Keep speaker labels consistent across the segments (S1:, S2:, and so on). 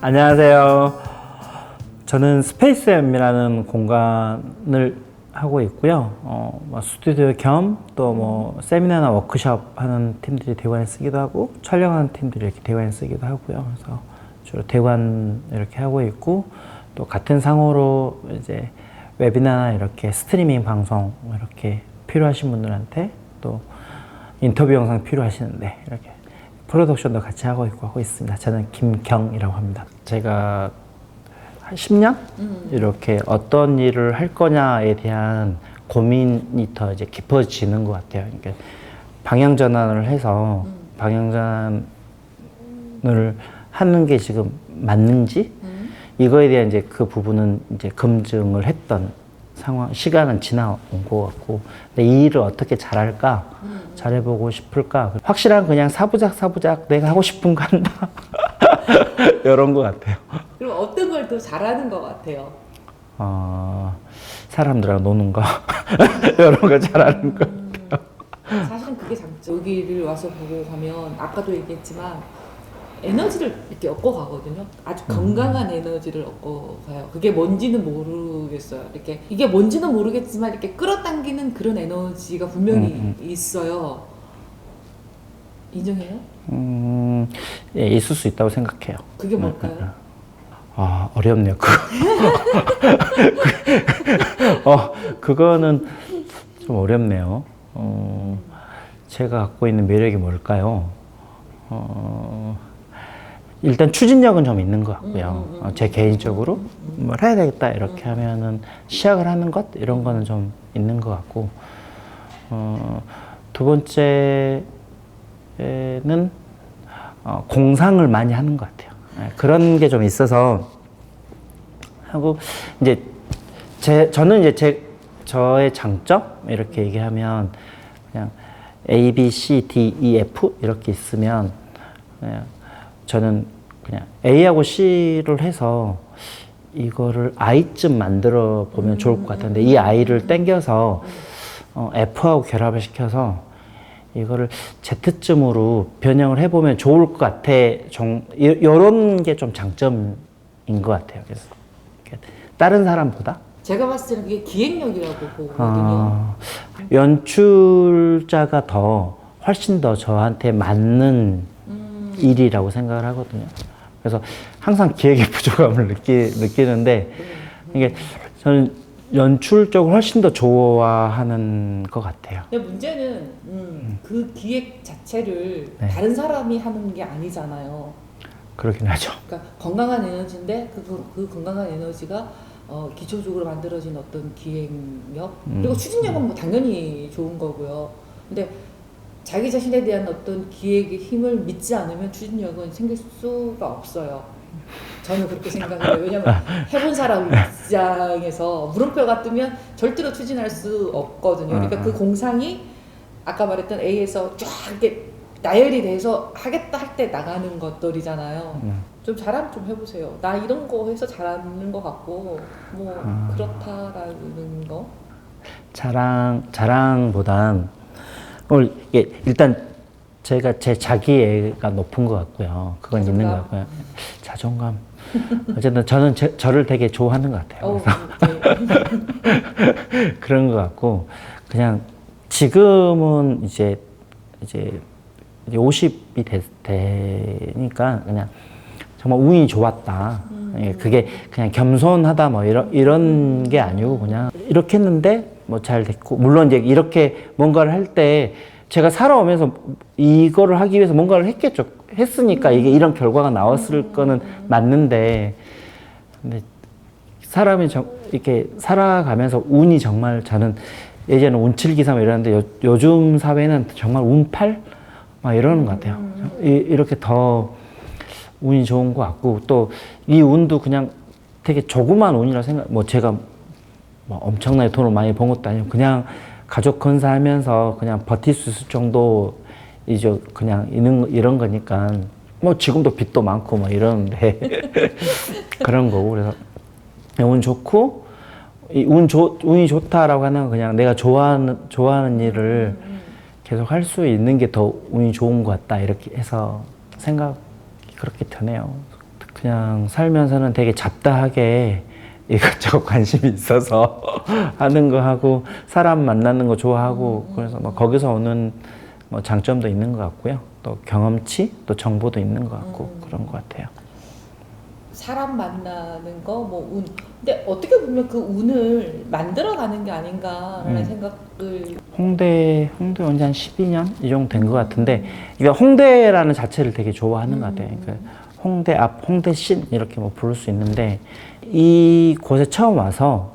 S1: 안녕하세요. 저는 스페이스엠이라는 공간을 하고 있고요. 스튜디오 겸 또 세미나나 워크숍 하는 팀들이 대관에 쓰기도 하고 촬영하는 팀들이 이렇게 대관에 쓰기도 하고요. 그래서 주로 대관 이렇게 하고 있고 또 같은 상호로 이제 웨비나나 이렇게 스트리밍 방송 이렇게 필요하신 분들한테 또 인터뷰 영상 필요하시는데 이렇게 프로덕션도 같이 하고 있고 하고 있습니다. 저는 김경이라고 합니다. 제가 한 10년 이렇게 어떤 일을 할 거냐에 대한 고민이 더 이제 깊어지는 것 같아요. 그러니까 방향 전환을 해서 방향 전환을 하는 게 지금 맞는지 이거에 대한 이제 그 부분은 이제 검증을 했던 상황, 시간은 지나온 것 같고, 근데 이 일을 어떻게 잘할까, 잘해보고 싶을까, 확실한 그냥 사부작 내가 하고 싶은 거 한다. 이런 것 같아요.
S2: 그럼 어떤 걸 더 잘하는 것 같아요?
S1: 사람들하고 노는 거, 이런 거 잘하는 것 같아요.
S2: 사실은 그게 장점. 여기를 와서 보고 가면 아까도 얘기했지만 에너지를 이렇게 얻고 가거든요. 아주 건강한 에너지를 얻고 가요. 그게 뭔지는 모르겠어요. 이렇게 이게 뭔지는 모르겠지만 이렇게 끌어당기는 그런 에너지가 분명히 있어요. 인정해요?
S1: 예, 있을 수 있다고 생각해요.
S2: 그게 뭘까요?
S1: 어렵네요. 그거는 좀 어렵네요. 제가 갖고 있는 매력이 뭘까요? 일단 추진력은 좀 있는 것 같고요. 제 개인적으로 뭘 해야 되겠다 이렇게 하면은 시작을 하는 것 이런 거는 좀 있는 것 같고, 두 번째는 공상을 많이 하는 것 같아요. 그런 게 좀 있어서 하고 이제 저는 이제 저의 장점 이렇게 얘기하면 그냥 A, B, C, D, E, F 이렇게 있으면 그냥 저는 그냥 A하고 C를 해서 이거를 I쯤 만들어 보면 좋을 것 같은데 이 I를 땡겨서 F하고 결합을 시켜서 이거를 Z쯤으로 변형을 해보면 좋을 것 같아. 이런 게 좀 장점인 것 같아요. 그래서 다른 사람보다
S2: 제가 봤을 때는 그게 기획력이라고 보거든요.
S1: 연출자가 훨씬 더 저한테 맞는 일이라고 생각을 하거든요. 그래서 항상 기획의 부족함을 느끼는데 이게 저는 연출적으로 훨씬 더 좋아하는 것 같아요.
S2: 근데 문제는 그 기획 자체를
S1: 네.
S2: 다른 사람이 하는 게 아니잖아요.
S1: 그렇긴 하죠.
S2: 그러니까 건강한 에너지인데 그 건강한 에너지가 기초적으로 만들어진 어떤 기획력 그리고 추진력은 뭐 당연히 좋은 거고요. 근데 자기 자신에 대한 어떤 기획의 힘을 믿지 않으면 추진력은 생길 수가 없어요. 저는 그렇게 생각해요. 왜냐면 해본 사람 입장에서 물음표가 뜨면 절대로 추진할 수 없거든요. 그러니까 그 공상이 아까 말했던 A에서 쫙 이렇게 나열이 돼서 하겠다 할 때 나가는 것들이잖아요. 좀 자랑 좀 해보세요. 나 이런 거 해서 잘하는 것 같고 뭐 그렇다라는 거.
S1: 자랑보단 일단 제가 제 자기애가 높은 것 같고요. 그건 있는 것 같고요. 자존감. 어쨌든 저는 저를 되게 좋아하는 것 같아요. 그런 것 같고 그냥 지금은 이제 50이 되니까 그냥 정말 운이 좋았다. 그게 그냥 겸손하다 뭐 이런 게 아니고 그냥 이렇게 했는데 뭐 잘 됐고 물론 이제 이렇게 뭔가를 할 때 제가 살아오면서 이거를 하기 위해서 뭔가를 했겠죠. 했으니까 이게 이런 결과가 나왔을 거는 맞는데 근데 사람이 이렇게 살아가면서 운이 정말 저는 예전에 운칠기삼 이러는데 요즘 사회는 정말 운팔 막 이러는 것 같아요. 이렇게 더 운이 좋은 것 같고 또 이 운도 그냥 되게 조그만 운이라 뭐 제가 뭐 엄청나게 돈을 많이 번 것도 아니고 그냥 가족 건사하면서 그냥 버틸 수 있을 정도 이제 그냥 이런 거니까 뭐 지금도 빚도 많고 뭐 이러는데 그런 거고 그래서 운 좋고 운이 좋다라고 하는 건 그냥 내가 좋아하는 일을 계속 할 수 있는 게 더 운이 좋은 것 같다 이렇게 해서 생각이 그렇게 드네요. 그냥 살면서는 되게 잡다하게 이것저것 관심이 있어서 하는 거 하고 사람 만나는 거 좋아하고 그래서 뭐 거기서 오는 뭐 장점도 있는 것 같고요. 또 경험치, 또 정보도 있는 것 같고 그런 것 같아요.
S2: 사람 만나는 거, 뭐 운. 근데 어떻게 보면 그 운을 만들어가는 게 아닌가라는 생각을.
S1: 홍대 언제 한 12년 이 정도 된 것 같은데, 그러니까 홍대라는 자체를 되게 좋아하는 것 같아요. 그러니까 홍대 앞, 홍대 신 이렇게 뭐 부를 수 있는데 이 곳에 처음 와서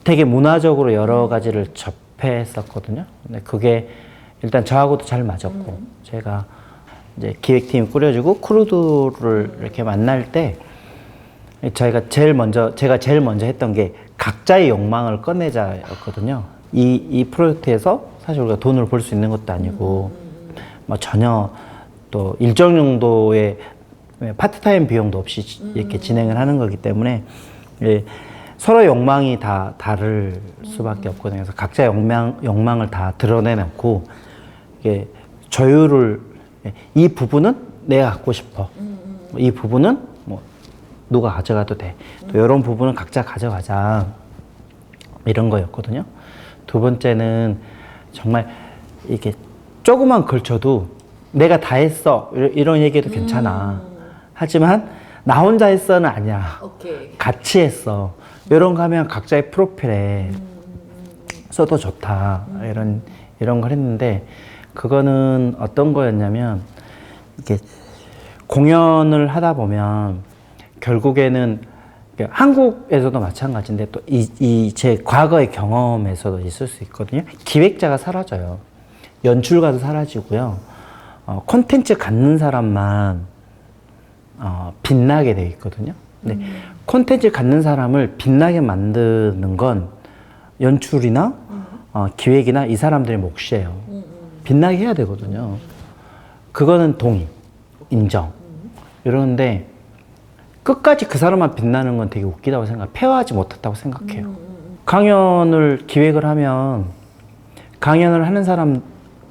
S1: 되게 문화적으로 여러 가지를 접했었거든요. 근데 그게 일단 저하고도 잘 맞았고 제가 이제 기획팀이 꾸려지고 크루들을 이렇게 만날 때 제가 제일 먼저 했던 게 각자의 욕망을 꺼내자였거든요. 이 프로젝트에서 사실 우리가 돈을 벌 수 있는 것도 아니고 뭐 전혀 또 일정 정도의 파트타임 비용도 없이 이렇게 진행을 하는 거기 때문에 서로 욕망이 다 다를 수밖에 없거든요. 그래서 각자의 욕망을 다 드러내놓고 이게 조율을, 이 부분은 내가 갖고 싶어. 이 부분은 뭐 누가 가져가도 돼. 또 이런 부분은 각자 가져가자. 이런 거였거든요. 두 번째는 정말 이게 조금만 걸쳐도 내가 다 했어. 이런 얘기해도 괜찮아. 하지만 나 혼자 했어는 아니야.
S2: 오케이.
S1: 같이 했어. 이런 거 하면 각자의 프로필에 써도 좋다. 이런 걸 했는데 그거는 어떤 거였냐면 이게 공연을 하다 보면 결국에는 한국에서도 마찬가지인데 또 이 제 과거의 경험에서도 있을 수 있거든요. 기획자가 사라져요. 연출가도 사라지고요. 콘텐츠 갖는 사람만 빛나게 돼 있거든요. 근데 콘텐츠 갖는 사람을 빛나게 만드는 건 연출이나 기획이나 이 사람들의 몫이에요. 빛나게 해야 되거든요. 그거는 동의, 인정. 이러는데 끝까지 그 사람만 빛나는 건 되게 웃기다고 생각해요. 폐화하지 못했다고 생각해요. 강연을 기획을 하면 강연을 하는 사람,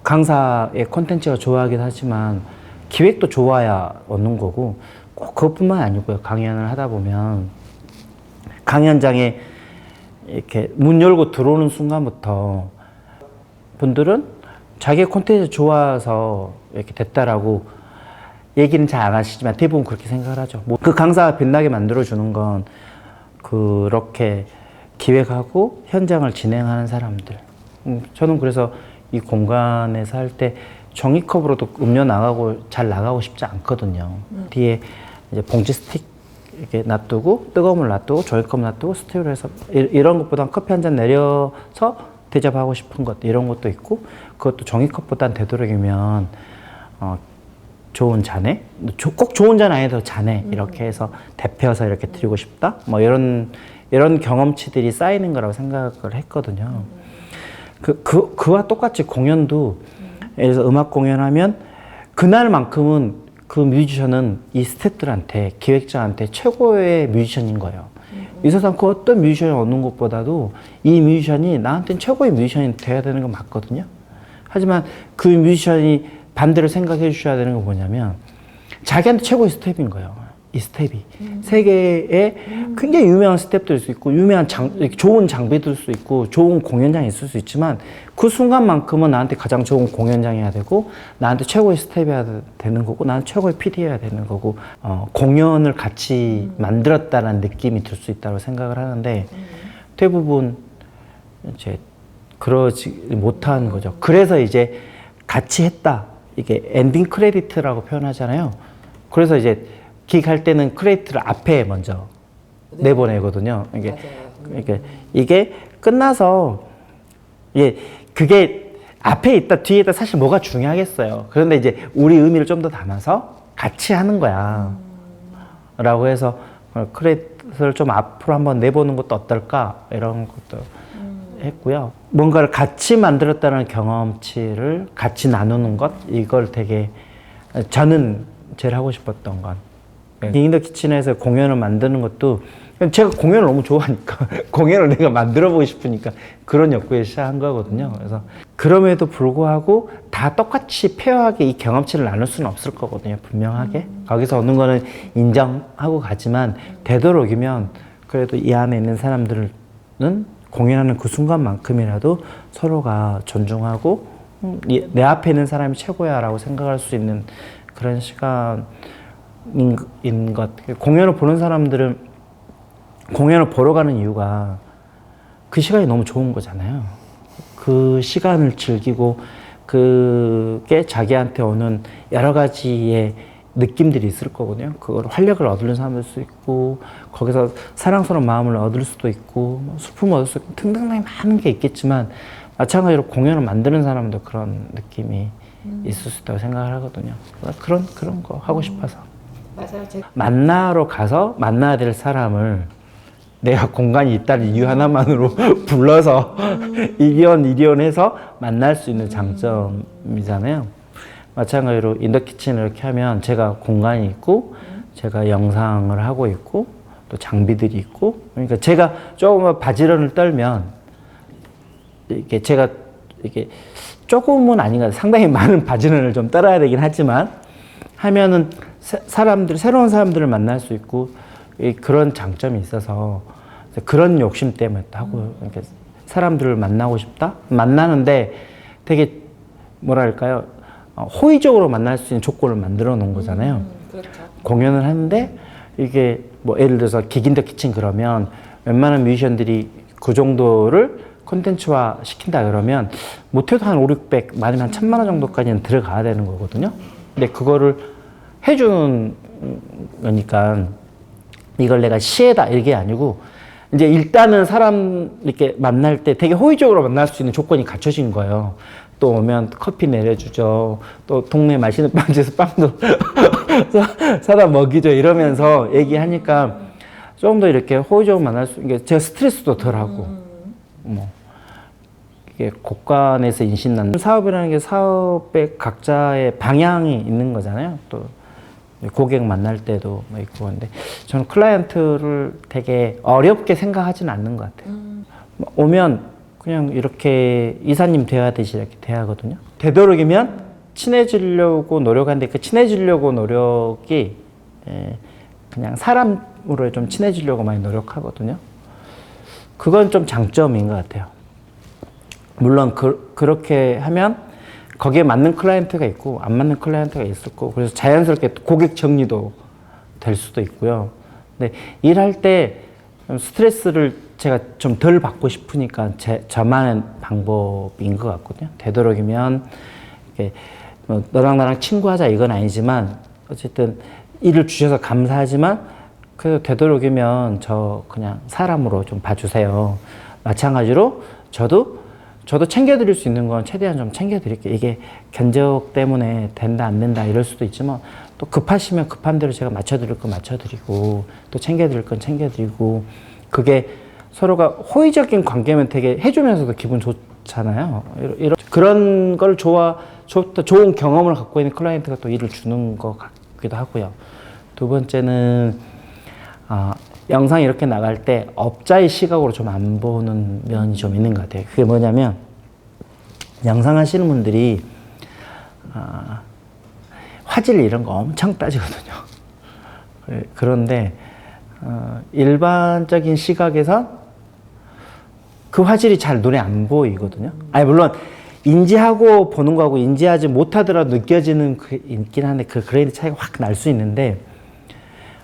S1: 강사의 콘텐츠가 좋아하긴 하지만 기획도 좋아야 얻는 거고 꼭 그것뿐만 아니고요. 강연을 하다 보면 강연장에 이렇게 문 열고 들어오는 순간부터 분들은 자기의 콘텐츠 좋아서 이렇게 됐다라고 얘기는 잘 안 하시지만 대부분 그렇게 생각을 하죠. 뭐 그 강사가 빛나게 만들어주는 건 그렇게 기획하고 현장을 진행하는 사람들. 저는 그래서 이 공간에서 할 때 종이컵으로도 음료 잘 나가고 싶지 않거든요. 뒤에 이제 봉지 스틱 이렇게 놔두고 뜨거운 물 놔두고 종이컵 놔두고 스티로로 해서 이런 것보단 커피 한 잔 내려서 대접하고 싶은 것 이런 것도 있고 그것도 종이컵보단 되도록이면 좋은 잔에 꼭 좋은 잔 아니더라도 잔에 이렇게 해서 데펴서 이렇게 드리고 싶다 뭐 이런 경험치들이 쌓이는 거라고 생각을 했거든요. 그와 똑같이 공연도 예를 들어서 음악 공연하면 그날만큼은 그 뮤지션은 이 스태프들한테 기획자한테 최고의 뮤지션인 거예요. 이 세상 그 어떤 뮤지션이 얻는 것보다도 이 뮤지션이 나한테는 최고의 뮤지션이 돼야 되는 건 맞거든요. 하지만 그 뮤지션이 반대로 생각해 주셔야 되는 건 뭐냐면 자기한테 최고의 스텝인 거예요. 이 스텝이 세계에 굉장히 유명한 스텝들일 수 있고 유명한 좋은 장비들 수 있고 좋은 공연장이 있을 수 있지만 그 순간만큼은 나한테 가장 좋은 공연장이어야 되고 나한테 최고의 스텝이어야 되는 거고 나는 최고의 PD여야 되는 거고 공연을 같이 만들었다는 느낌이 들 수 있다고 생각을 하는데 대부분 이제 그러지 못한 거죠. 그래서 이제 같이 했다 이게 엔딩 크레디트라고 표현하잖아요. 그래서 이제 기획할 때는 크레디트를 앞에 먼저 내보내거든요. 이게 끝나서 그게 앞에 있다 뒤에 있다 사실 뭐가 중요하겠어요. 그런데 이제 우리 의미를 좀 더 담아서 같이 하는 거야. 라고 해서 크레디트를 좀 앞으로 한번 내보는 것도 어떨까 이런 것도 했고요. 뭔가를 같이 만들었다는 경험치를 같이 나누는 것 이걸 되게 저는 제일 하고 싶었던 건 킹더 키친에서 공연을 만드는 것도 제가 공연을 너무 좋아하니까 공연을 내가 만들어 보고 싶으니까 그런 욕구에 시작한 거거든요. 그래서 그럼에도 불구하고 다 똑같이 페어하게 이 경험치를 나눌 수는 없을 거거든요, 분명하게. 거기서 오는 거는 인정하고 가지만 되도록이면 그래도 이 안에 있는 사람들은 공연하는 그 순간만큼이라도 서로가 존중하고 내 앞에 있는 사람이 최고야 라고 생각할 수 있는 그런 시간인 것. 공연을 보는 사람들은 공연을 보러 가는 이유가 그 시간이 너무 좋은 거잖아요. 그 시간을 즐기고 그게 자기한테 오는 여러 가지의 느낌들이 있을 거거든요. 그걸 활력을 얻을 사람일 수 있고 거기서 사랑스러운 마음을 얻을 수도 있고 슬픔을 얻을 수 있고 등등등이 많은 게 있겠지만 마찬가지로 공연을 만드는 사람도 그런 느낌이 있을 수 있다고 생각을 하거든요. 그런 거 하고 싶어서.
S2: 맞아요.
S1: 만나러 가서 만나야 될 사람을 내가 공간이 있다는 이유 하나만으로 불러서 이리온 해서 만날 수 있는 장점이잖아요. 마찬가지로 인더키친을 이렇게 하면 제가 공간이 있고 제가 영상을 하고 있고 또 장비들이 있고 그러니까 제가 조금 바지런을 떨면 이게 제가 이게 조금은 아닌가 상당히 많은 바지런을 좀 떨어야 되긴 하지만 하면은 새로운 사람들을 만날 수 있고 그런 장점이 있어서 그런 욕심 때문에 또 하고 이렇게 사람들을 만나고 싶다 만나는데 되게 뭐랄까요 호의적으로 만날 수 있는 조건을 만들어 놓은 거잖아요.
S2: 그렇죠.
S1: 공연을 하는데 이게 뭐 예를 들어서 킥인더 키친 그러면 웬만한 뮤지션들이 그 정도를 콘텐츠화 시킨다 그러면 못해도 한 5, 600 많으면 한 1000만 원 정도까지는 들어가야 되는 거거든요. 근데 그거를 해주는 거니까 이걸 내가 시혜다 이게 아니고 이제 일단은 사람 이렇게 만날 때 되게 호의적으로 만날 수 있는 조건이 갖춰진 거예요. 또 오면 커피 내려주죠. 또 동네 맛있는 빵집에서 빵도 사다 먹이죠. 이러면서 얘기하니까 조금 더 이렇게 호의적으로 만날 수, 이게 제가 스트레스도 덜 하고, 뭐, 이게 곳간에서 인신난다. 사업이라는 게 사업의 각자의 방향이 있는 거잖아요. 또 고객 만날 때도 뭐 있고 근데 저는 클라이언트를 되게 어렵게 생각하지는 않는 것 같아요. 오면 그냥 이렇게 이사님 대하듯이 이렇게 대하거든요. 되도록이면 친해지려고 노력하는데 그 친해지려고 노력이 그냥 사람으로 좀 친해지려고 많이 노력하거든요. 그건 좀 장점인 것 같아요. 물론 그렇게 하면 거기에 맞는 클라이언트가 있고 안 맞는 클라이언트가 있을 거고 그래서 자연스럽게 고객 정리도 될 수도 있고요. 근데 일할 때 스트레스를 제가 좀 덜 받고 싶으니까 저만의 방법인 것 같거든요. 되도록이면 뭐 너랑 나랑 친구하자 이건 아니지만 어쨌든 일을 주셔서 감사하지만 그래도 되도록이면 저 그냥 사람으로 좀 봐주세요. 마찬가지로 저도 챙겨드릴 수 있는 건 최대한 좀 챙겨드릴게요. 이게 견적 때문에 된다 안 된다 이럴 수도 있지만 또 급하시면 급한 대로 제가 맞춰드릴 건 맞춰드리고 또 챙겨드릴 건 챙겨드리고 그게 서로가 호의적인 관계면 되게 해주면서도 기분 좋잖아요. 그런 걸 좋은 경험을 갖고 있는 클라이언트가 또 일을 주는 것 같기도 하고요. 두 번째는 영상이 이렇게 나갈 때 업자의 시각으로 좀 안 보는 면이 좀 있는 것 같아요. 그게 뭐냐면 영상 하시는 분들이 화질 이런 거 엄청 따지거든요. 그런데 일반적인 시각에서 그 화질이 잘 눈에 안 보이거든요. 아니 물론 인지하고 보는 거하고 인지하지 못하더라도 느껴지는 그 있긴 한데 그 그레이드 차이가 확 날 수 있는데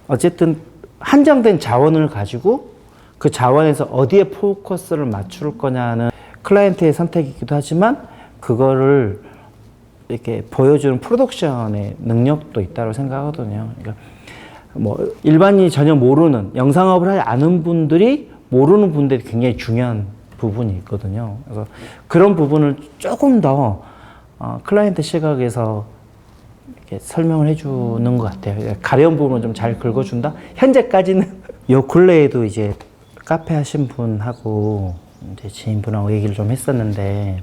S1: 어쨌든 한정된 자원을 가지고 그 자원에서 어디에 포커스를 맞출 거냐는 클라이언트의 선택이기도 하지만 그거를 이렇게 보여주는 프로덕션의 능력도 있다고 생각하거든요. 그러니까 뭐 일반인이 전혀 모르는 영상업을 하지 않은 분들이 모르는 분들이 굉장히 중요한 부분이 있거든요. 그래서 그런 부분을 조금 더 클라이언트 시각에서 이렇게 설명을 해주는 것 같아요. 가려운 부분은 좀 잘 긁어준다. 현재까지는 요 근래에도 이제 카페 하신 분하고 이제 지인분하고 얘기를 좀 했었는데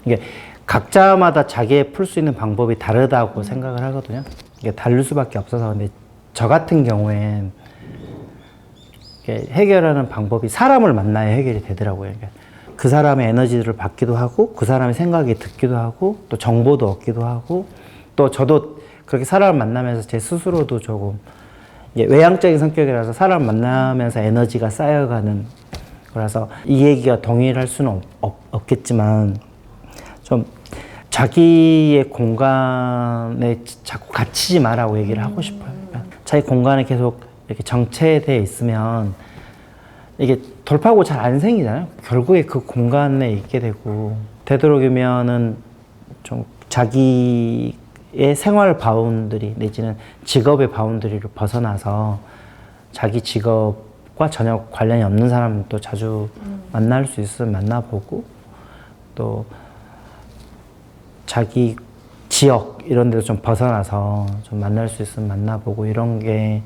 S1: 이게 각자마다 자기의 풀 수 있는 방법이 다르다고 생각을 하거든요. 이게 다를 수밖에 없어서 근데 저 같은 경우엔 해결하는 방법이 사람을 만나야 해결이 되더라고요. 그 사람의 에너지를 받기도 하고 그 사람의 생각이 듣기도 하고 또 정보도 얻기도 하고 또 저도 그렇게 사람을 만나면서 제 스스로도 조금 이게 외향적인 성격이라서 사람 만나면서 에너지가 쌓여가는 거라서 이 얘기가 동일할 수는 없겠지만 좀 자기의 공간에 자꾸 갇히지 마라고 얘기를 하고 싶어요. 그러니까 자기 공간에 계속 이렇게 정체되어 있으면 이게 돌파구 잘 안 생기잖아요. 결국에 그 공간에 있게 되고 되도록이면은 좀 자기의 생활 바운더리 내지는 직업의 바운더리를 벗어나서 자기 직업과 전혀 관련이 없는 사람도 자주 만날 수 있으면 만나보고 또 자기 지역 이런 데도 좀 벗어나서 좀 만날 수 있으면 만나보고 이런 게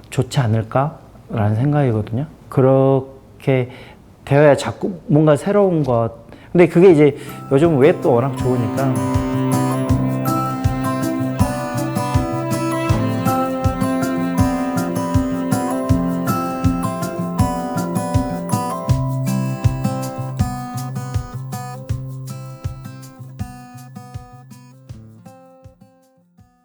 S1: 좋지 않을까라는 생각이거든요. 그렇게 되어야 자꾸 뭔가 새로운 것. 근데 그게 이제 요즘 웹도 워낙 좋으니까